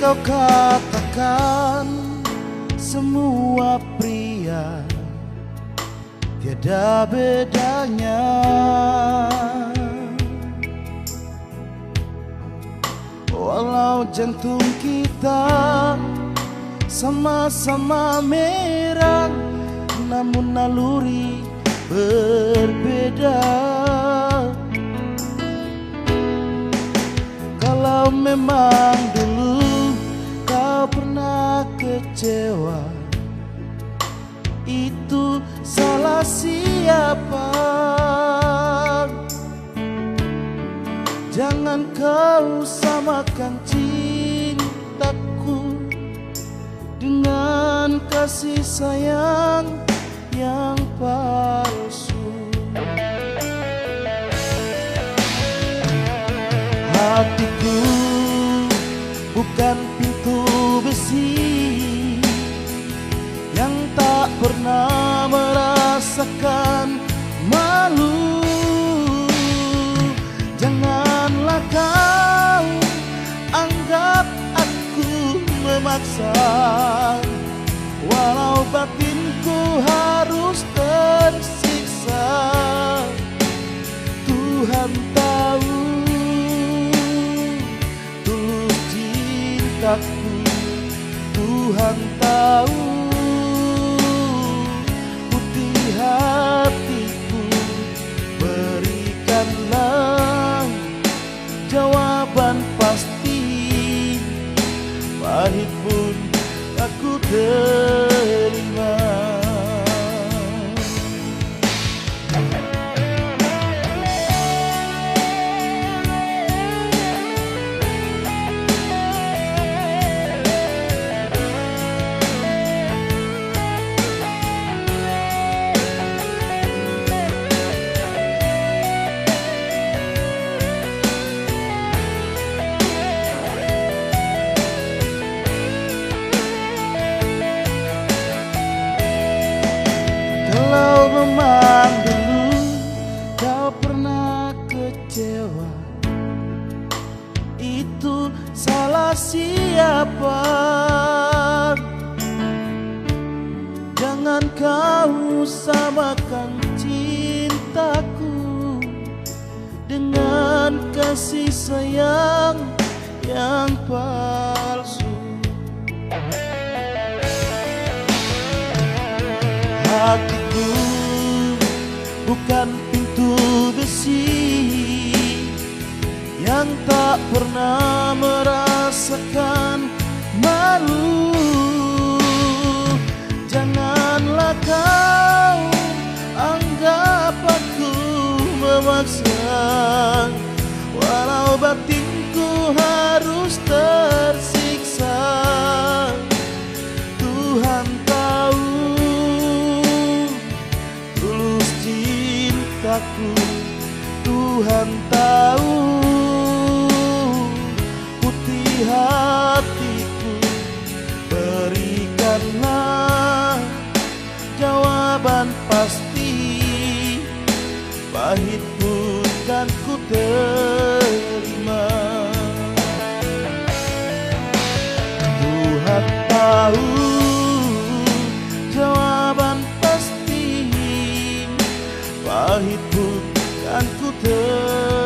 kau katakan semua pria tiada bedanya. Walau jantung kita sama-sama merah, namun naluri berbeda. Kalau memang dulu kau pernah kecewa, itu salah siapa? Jangan kau samakan cintaku dengan kasih sayang yang palsu. Hatiku bukan pintu besi yang tak pernah merasakan malu. Janganlah kau anggap aku memaksa, walau batinku harus tersiksa. Tuhan tahu tulus cintaku, Tuhan tahu putih hatiku. Berikanlah jawaban pasti, pahit pun aku terima. Kalau memang dulu kau pernah kecewa, itu salah siapa? Jangan kau samakan cintaku dengan kasih sayang yang palsu. Hatiku bukan pintu besi yang tak pernah merasakan malu. Janganlah kau anggap aku memaksa, walau batinku harus tersiksa. Tuhan tahu tulus cintaku, Tuhan tahu putih hatiku. Berikanlah jawaban pasti, pahit pun kan ku terima. Tuhan tahu jawaban pasti, pahit pun kan ku terima.